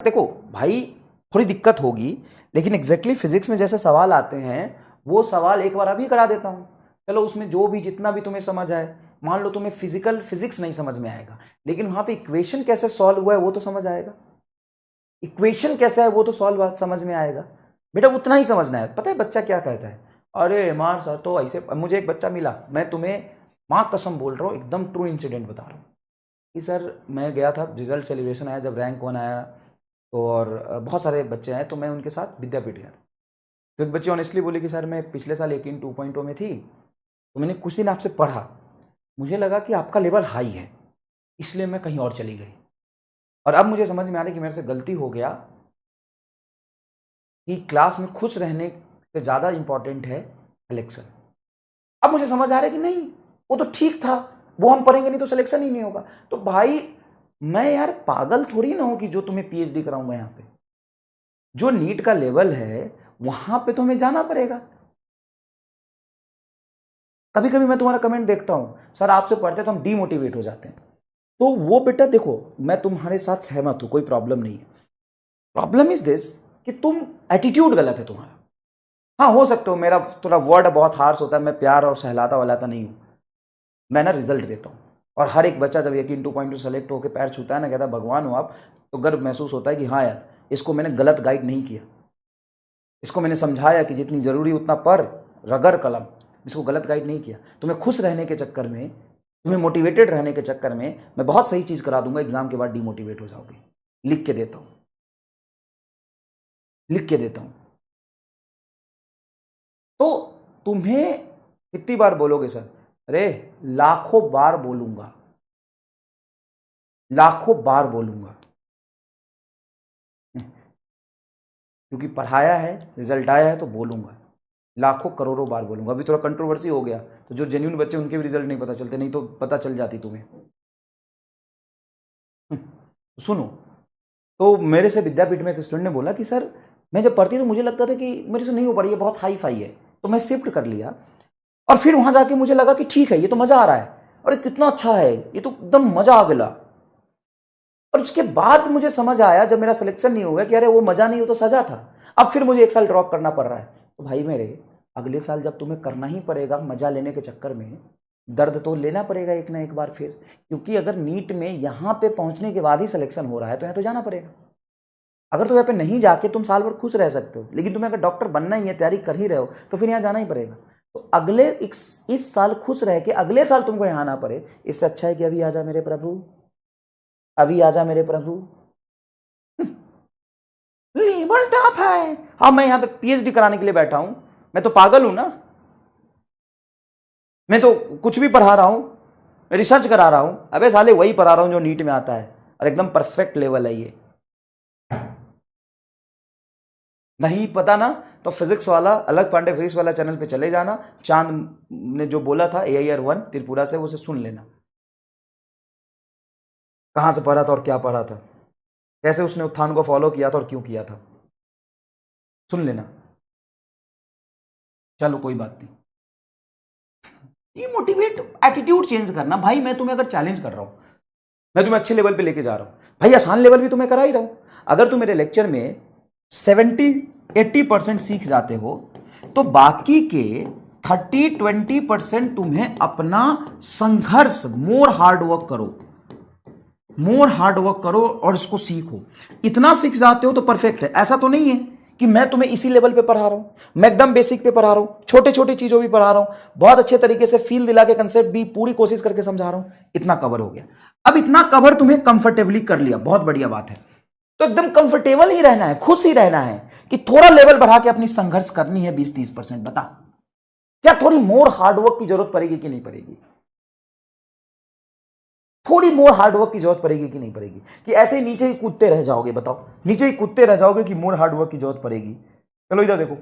देखो भाई, थोड़ी दिक्कत होगी, लेकिन एग्जैक्टली फिजिक्स में जैसे सवाल आते हैं वो सवाल एक बार अभी करा देता हूं। चलो उसमें जो भी जितना भी तुम्हें समझ आए, मान लो तुम्हें फिजिकल फिजिक्स नहीं समझ में आएगा, लेकिन वहां पे इक्वेशन कैसे सॉल्व हुआ है वो तो समझ आएगा। इक्वेशन कैसा है वो तो सॉल्व समझ में आएगा। बेटा उतना ही समझना है। पता है बच्चा क्या कहता है? अरे मार सर तो ऐसे, मुझे एक बच्चा मिला, मैं तुम्हें मां कसम बोल रहा हूँ, एकदम ट्रू इंसिडेंट बता रहा हूँ कि सर मैं गया था, रिजल्ट सेलिब्रेशन आया, जब रैंक 1 आया तो, और बहुत सारे बच्चे आए तो मैं उनके साथ विद्यापीठ गया था। तो एक बच्चे ऑनेस्टली बोले कि सर मैं पिछले साल एकिन 2.0 में थी, तो मैंने कुछ दिन आपसे पढ़ा, मुझे लगा कि आपका लेवल हाई है, इसलिए मैं कहीं और चली गई, और अब मुझे समझ में आ रहा है कि मेरे से गलती हो गया कि क्लास में खुश रहने से ज़्यादा इंपॉर्टेंट है सिलेक्शन। अब मुझे समझ आ रहा है कि नहीं, वो तो ठीक था, वो हम पढ़ेंगे नहीं तो सिलेक्शन ही नहीं होगा। तो भाई मैं यार पागल थोड़ी ना हूं कि जो तुम्हें पीएचडी कराऊंगा। यहाँ पे जो नीट का लेवल है वहां पे तो हमें जाना पड़ेगा। कभी कभी मैं तुम्हारा कमेंट देखता हूं, सर आपसे पढ़ते तो हम डीमोटिवेट हो जाते हैं। तो वो बेटा देखो, मैं तुम्हारे साथ सहमत हूं, कोई प्रॉब्लम नहीं है। प्रॉब्लम इज दिस कि तुम एटीट्यूड गलत है तुम्हारा। हाँ हो सकता हो मेरा थोड़ा वर्ड बहुत हार्श होता है, मैं प्यार और सहलाता वलाता नहीं हूं, मैं ना रिजल्ट देता हूं। और हर एक बच्चा जब यकीन 2.2 सेलेक्ट होकर पैर छूता है ना, कहता है भगवान हो आप, तो गर्व महसूस होता है कि हाँ यार, इसको मैंने गलत गाइड नहीं किया, इसको मैंने समझाया कि जितनी जरूरी उतना पर रगर कलम, इसको गलत गाइड नहीं किया। तुम्हें खुश रहने के चक्कर में, तुम्हें मोटिवेटेड रहने के चक्कर में मैं बहुत सही चीज करा दूंगा, एग्जाम के बाद डीमोटिवेट हो जाओगे। लिख के देता हूं, लिख के देता हूं। तो तुम्हें कितनी बार बोलोगे सर? अरे लाखों बार बोलूंगा, लाखों बार बोलूंगा, क्योंकि पढ़ाया है, रिजल्ट आया है तो बोलूंगा, लाखों करोड़ों बार बोलूंगा। अभी थोड़ा कंट्रोवर्सी हो गया, तो जो जेन्यून बच्चे उनके भी रिजल्ट नहीं पता चलते, नहीं तो पता चल जाती तुम्हें। सुनो, तो मेरे से विद्यापीठ में एक स्टूडेंट ने बोला कि सर मैं जब पढ़ती तो मुझे लगता था कि मेरे से नहीं हो पा रही है, बहुत हाई फाई है, तो मैं शिफ्ट कर लिया, और फिर वहां जाके मुझे लगा कि ठीक है ये तो मजा आ रहा है, और ये कितना अच्छा है, ये तो एकदम मजा आ गया। और उसके बाद मुझे समझ आया जब मेरा सिलेक्शन नहीं हुआ कि अरे वो मजा नहीं हो तो सजा था। अब फिर मुझे एक साल ड्रॉप करना पड़ रहा है। तो भाई मेरे, अगले साल जब तुम्हें करना ही पड़ेगा मजा लेने के चक्कर में, दर्द तो लेना पड़ेगा एक ना एक बार फिर, क्योंकि अगर नीट में यहां पे पहुंचने के बाद ही सिलेक्शन हो रहा है तो यहाँ तो जाना पड़ेगा। अगर तो यहाँ पे नहीं जाके तुम साल भर खुश रह सकते हो, लेकिन तुम्हें अगर डॉक्टर बनना ही है, तैयारी कर ही रहे हो, तो फिर यहाँ जाना ही पड़ेगा। तो अगले इस साल खुश रह के अगले साल तुमको यहाँ आना पड़े, इससे अच्छा है कि अभी आजा मेरे प्रभु, अभी आजा मेरे प्रभु। लेवल टॉप है। हाँ मैं यहाँ पे पीएचडी कराने के लिए बैठा हूं, मैं तो पागल हूं ना, मैं तो कुछ भी पढ़ा रहा हूं, मैं रिसर्च करा रहा हूं। अबे साले वही पढ़ा रहा हूं जो नीट में आता है, और एकदम परफेक्ट लेवल है ये। नहीं पता ना तो फिजिक्स वाला अलग पांडे फिजिक्स वाला चैनल पे चले जाना, चांद ने जो बोला था AIR 1 त्रिपुरा से, उसे सुन लेना, कहां से पढ़ा था और क्या पढ़ा था, कैसे उसने उत्थान को फॉलो किया था और क्यों किया था, सुन लेना। चलो कोई बात नहीं, ये मोटिवेट एटीट्यूड चेंज करना। भाई मैं तुम्हें अगर चैलेंज कर रहा हूं, मैं तुम्हें अच्छे लेवल पे लेके जा रहा हूं, भाई आसान लेवल भी तुम्हें करा ही रहा हूं। अगर तुम मेरे लेक्चर में 70-80% सीख जाते हो, तो बाकी के 30-20% तुम्हें अपना संघर्ष, मोर हार्ड वर्क करो, मोर हार्ड वर्क करो और इसको सीखो। इतना सीख जाते हो तो परफेक्ट है। ऐसा तो नहीं है कि मैं तुम्हें इसी लेवल पे पढ़ा रहा हूं, मैं एकदम बेसिक पे पढ़ा रहा हूं, छोटे छोटे चीजों भी पढ़ा रहा हूं, बहुत अच्छे तरीके से फील दिला के कंसेप्ट भी पूरी कोशिश करके समझा रहा हूं। इतना कवर हो गया। अब इतना कवर तुम्हें कंफर्टेबली कर लिया, बहुत बढ़िया बात है। तो एकदम कंफर्टेबल ही रहना है, खुश ही रहना है कि थोड़ा लेवल बढ़ा के अपनी संघर्ष करनी है 20-30%। बता क्या थोड़ी मोर हार्डवर्क की जरूरत पड़ेगी कि नहीं पड़ेगी? थोड़ी मोर हार्डवर्क की जरूरत पड़ेगी कि नहीं पड़ेगी? कि ऐसे ही नीचे ही कूदते रह जाओगे? बताओ, नीचे ही कूदते रह जाओगे कि मोर हार्डवर्क की जरूरत पड़ेगी? चलो इधर देखो,